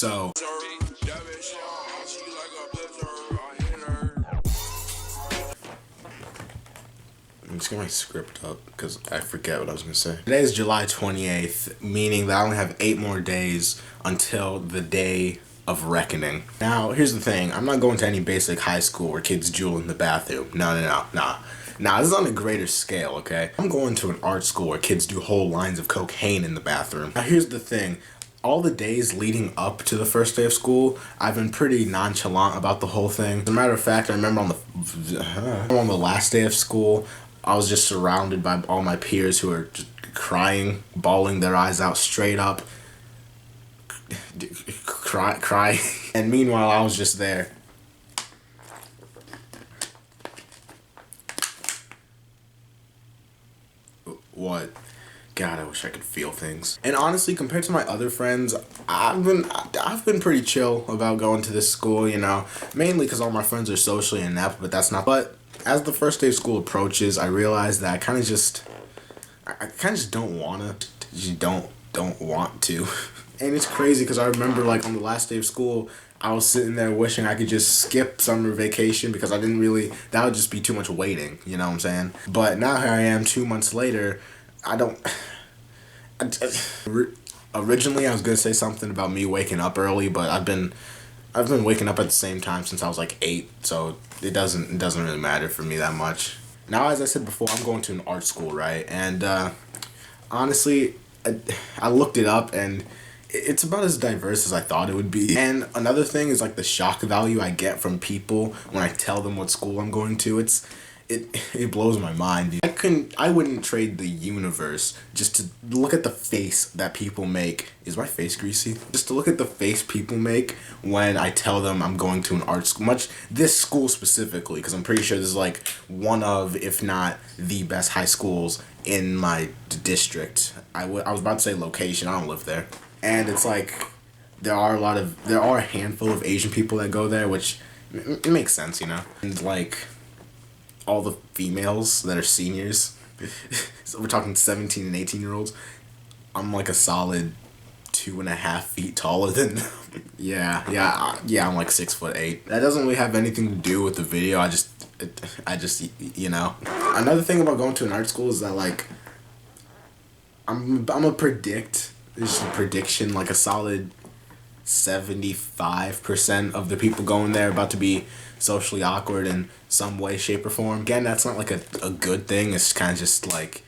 So I'm just getting my script up because I forget what I was going to say. Today is July 28th, meaning that I only have 8 more days until the day of reckoning. Now, here's the thing. I'm not going to any basic high school where kids jewel in the bathroom. No. Nah, this is on a greater scale, okay? I'm going to an art school where kids do whole lines of cocaine in the bathroom. Now, here's the thing. All the days leading up to the first day of school, I've been pretty nonchalant about the whole thing. As a matter of fact, I remember on the last day of school, I was just surrounded by all my peers who were just crying, bawling their eyes out straight up, cry. And meanwhile, I was just there. What? God, I wish I could feel things. And honestly, compared to my other friends, I've been pretty chill about going to this school, you know, mainly because all my friends are socially inept, but that's not. But as the first day of school approaches, I realize that I kind of just don't wanna. Just don't want to. And it's crazy because I remember, like, on the last day of school, I was sitting there wishing I could just skip summer vacation because that would just be too much waiting, you know what I'm saying? But now here I am 2 months later. Originally I was gonna say something about me waking up early, but I've been waking up at the same time since I was like 8, so it doesn't really matter for me that much. Now, as I said before, I'm going to an art school, right? And honestly, I looked it up and it's about as diverse as I thought it would be. And another thing is, like, the shock value I get from people when I tell them what school I'm going to. It blows my mind, dude. I wouldn't trade the universe just to look at the face that people make. Is my face greasy? Just to look at the face people make when I tell them I'm going to an art school. This school specifically, because I'm pretty sure this is like one of, if not the best high schools in my district. I was about to say location. I don't live there. And it's like, there are a handful of Asian people that go there, which it makes sense, you know? And like, all the females that are seniors, so we're talking 17 and 18-year-olds, I'm like a solid 2.5 feet taller than them. Yeah, I'm like 6'8". That doesn't really have anything to do with the video. I just, you know. Another thing about going to an art school is that, like, I'm a predict. This is a prediction, like a solid 75% of the people going there are about to be socially awkward in some way, shape, or form. Again, that's not like a good thing. It's kind of just like,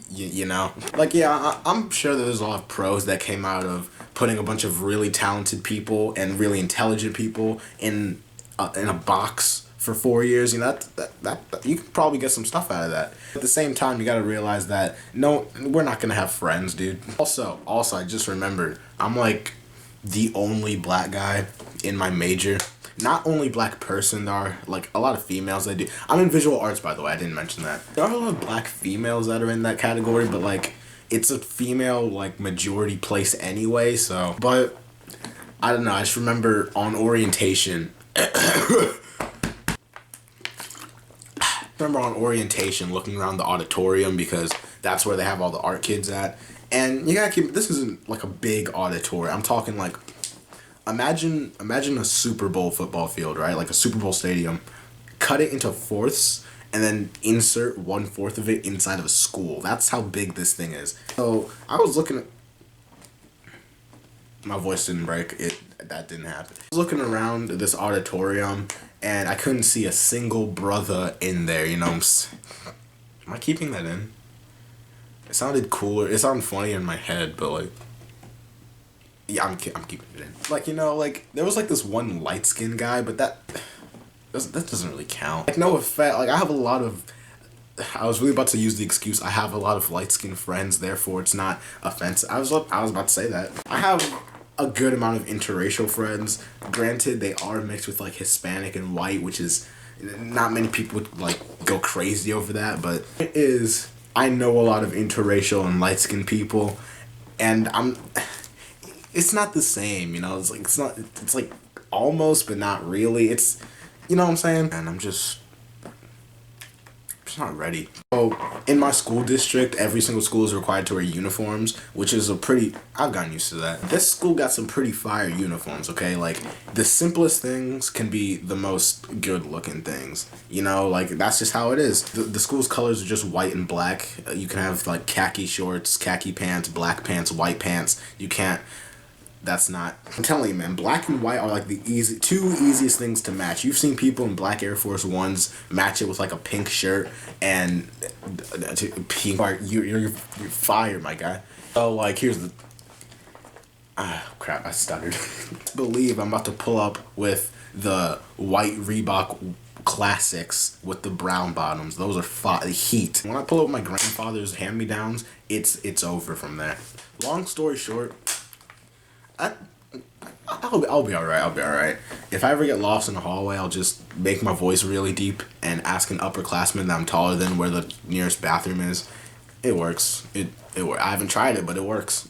you know. Like, yeah, I'm sure that there's a lot of pros that came out of putting a bunch of really talented people and really intelligent people in a box for 4 years. You know, that you could probably get some stuff out of that. At the same time, you gotta realize that, no, we're not gonna have friends, dude. Also, I just remembered, I'm like the only black guy in my major. Not only black person, there are like a lot of females that do. I'm in visual arts, by the way, I didn't mention that. There are a lot of black females that are in that category, but like, it's a female like majority place anyway, so. But I don't know, I just remember on orientation looking around the auditorium, because that's where they have all the art kids at. And you gotta keep, this isn't like a big auditorium. I'm talking like, imagine a Super Bowl football field, right? Like a Super Bowl stadium. Cut it into fourths and then insert 1/4 of it inside of a school. That's how big this thing is. So I was looking at, my voice didn't break. That didn't happen. I was looking around this auditorium and I couldn't see a single brother in there, you know. Am I keeping that in? It sounded cooler. It sounded funny in my head, but like, yeah, I'm keeping it in. Like, you know, like, there was like this one light-skinned guy, but that doesn't really count. Like, no offense, like, I was really about to use the excuse, I have a lot of light-skinned friends, therefore it's not offensive. I was about to say that. I have a good amount of interracial friends. Granted, they are mixed with like Hispanic and white, which is, not many people would like go crazy over that, but I know a lot of interracial and light-skinned people, and it's not the same, you know. It's like almost, but not really. It's, you know what I'm saying? And I'm just just not ready. So in my school district, every single school is required to wear uniforms, which is I've gotten used to that. This school got some pretty fire uniforms, okay? Like, the simplest things can be the most good looking things. You know, like, that's just how it is. The school's colors are just white and black. You can have, like, khaki shorts, khaki pants, black pants, white pants. You can't, that's not. I'm telling you, man. Black and white are like the two easiest things to match. You've seen people in black Air Force Ones match it with like a pink shirt and pink. You're fired, my guy. So like, here's the. Ah, crap! I stuttered. Believe I'm about to pull up with the white Reebok classics with the brown bottoms. Those are heat. When I pull up my grandfather's hand-me-downs, it's over from there. Long story short. I'll be alright. I'll be alright. If I ever get lost in the hallway, I'll just make my voice really deep and ask an upperclassman that I'm taller than where the nearest bathroom is. It works. It works. I haven't tried it, but it works.